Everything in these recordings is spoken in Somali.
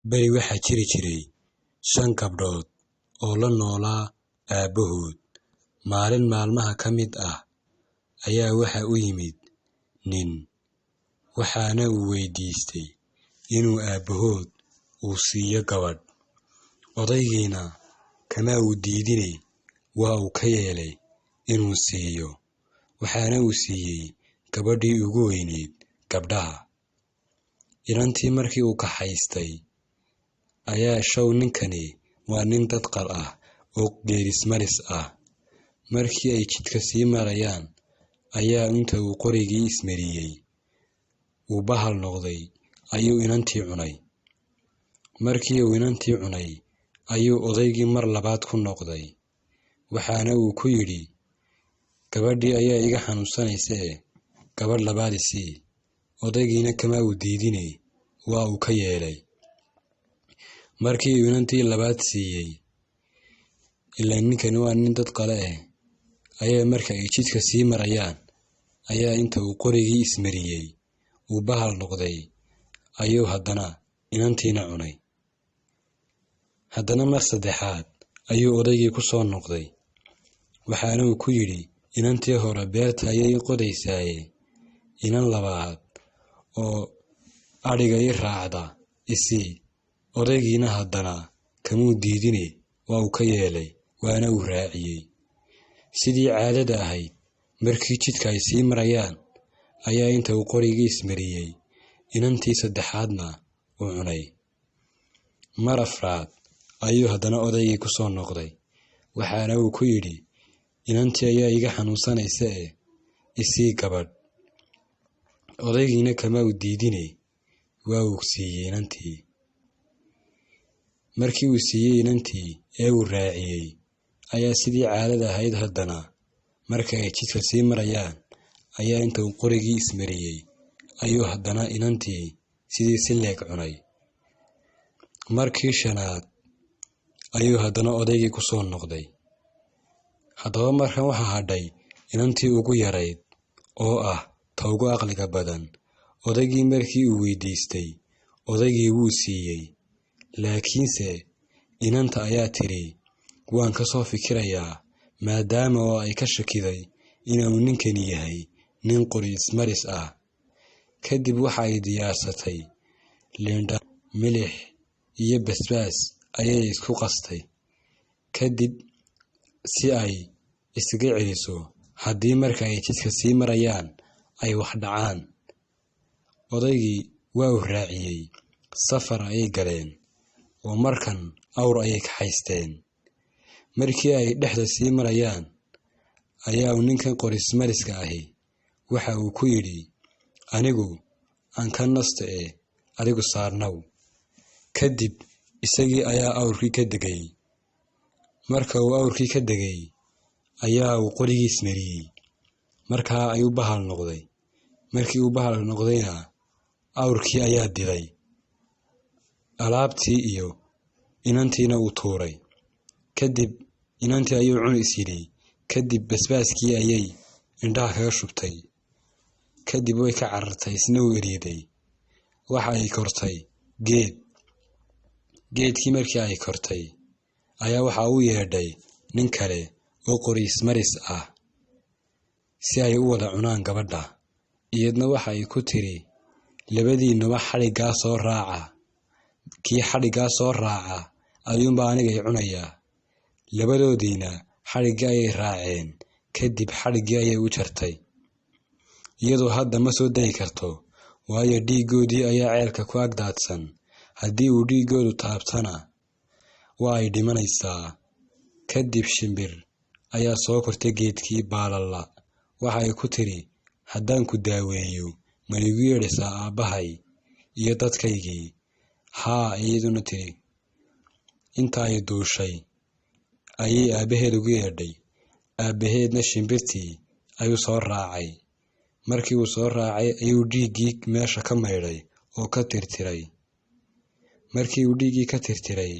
beri waxaa jiri jiray 5 gabdhood oo la noolaa aabahood. Maalin maalmaha ka mid ah ayaa waxa u yimid nin, waxaana uu weydiistay inuu aabahood uu siiyo gabadh. Odaygiina kama uu diidinay, waa uu ka yeelay inuu siiyo, waxaana uu siiyey gabadhii ugu weyneyd gabdhaha. Inantii markii uu kaxaystay ayaa show ninkani waa nin dadqal ah oo geerismaris ah. Markii ay jidka sii marayaan ayaa inta uu qorigii ismariyey uu bahal noqday ayuu inantii cunay. Markii uu inantii cunay ayuu odaygii mar labaad ku noqday, waxaana uu ku yidhi, gabadhii ayaa iga xanuunsanaysa gabadh labaad isii. Odaygiina kama uu diidinay, waa uu ka yeelay. Markii uu inantii labaad siiyey, ilaa ninkani waa nin dad qale ayaa marka ay jidka sii marayaan ayaa inta uu qorigii ismariyey uu bahal noqday ayuu haddana inantiina cunay. Haddana mar saddexaad ayuu odaygii ku soo noqday, waxaana uu ku yidhi, inantii hore beerta ayay qodaysaaye inan labaad oo adhiga ii raacda isii. Odaygiina haddana kamuu diidinay, waa uu ka yeelay, waana uu raaciyey. Sidii caadada ahayd, markii jidka ay sii marayaan ayaa inta uu qorigii ismariyey inantii saddexaadna uu cunay. Mar afraad ayuu haddana odaygii ku soo noqday, waxaana uu ku yidhi, inantii ayaa iga xanuunsanaysa isii gabadh. Odaygiina kama uu diidinay, waa uu siiyey inantii. Markii uu siiyey inantii ee uu raaciyey ayaa sidii caadada ahayd haddana marka ay jidka sii marayaan ayaa inta uu qorigii ismariyey ayuu haddana inantii sidii si leeg cunay. Markii shanaad ayuu haddana odaygii ku soo noqday. Haddaba markan waxaa hadhay inantii ugu yarayd oo ah ta ugu aqliga badan. Odaygii markii uu weydiistay, odaygii wuu siiyey, laakiinse inanta ayaa tiri, waan ka soo fikirayaa, maadaama oo ay ka shakiday inuu ninkani yahay nin qorismaris ah. Kadib waxa ay diyaarsatay liindha, milix iyo basbaas ayay isku qastay, kadib si ay isaga celiso haddii marka ay jidka sii marayaan ay wax dhacaan. Odaygii waa uu raaciyey, safar ayay galeen oo markan awr ayay kaxaysteen. Markii ay dhexda sii marayaan ayaa uu ninkan qorismariska ahi waxa uu ku yidhi, anigu aan ka nasto adigu saarnow. Kadib isagii ayaa awrkii ka degay. Marka uu awrkii ka degay ayaa uu qorigii ismariyey, markaa ayuu bahal noqday. Markii uu bahal noqdayna awrkii ayaa diday alaabtii iyo inantiina uu tuuray. Kadib inantii ayuu cun is yidhi, kadib basbaaskii ayay indhaha kaga shubtay. Kadib way ka carartay, isna uu eryaday. Waxa ay kortay geedkii. Markii ay kortay ayaa waxa uu yeedhay nin kale oo qorismaris ah si ay u wada cunaan gabadha. Iyadna waxa ay ku tiri, labadiinuba xadhiggaa soo raaca, kii xadhiggaa soo raaca ayuunbaa anigay cunayaa. Labadoodiina xadhiggii ayay raaceen, kadib xadhiggii ayay u jartay. Iyadoo hadda ma soo dayi karto, waayo dhiiggoodii ayaa ceelka ku agdaadsan. Haddii uu dhiiggoodu taabtana waa ay dhimanaysaa. Kadib shimbir ayaa soo kortay geedkii baalalla. Waxa ay ku tiri, haddaan ku daaweeyo ma igu yeedhaysaa aabbahay iyo dadkaygii? Haa, iyaduna tiri. Inta ay duushay ayay aabbaheed ugu yeedhay. Aabbaheedna shimbirtii ayuu soo raacay. Markii uu soo raacay ayuu dhiiggii meesha ka maydhay oo ka tirtiray. Markii uu dhiiggii ka tirtiray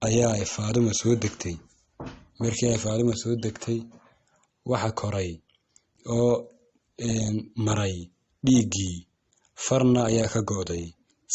ayaa ay Faaduma soo degtay. Markii ay Faaduma soo degtay waxa koray oo maray dhiiggii, farna ayaa ka go'day.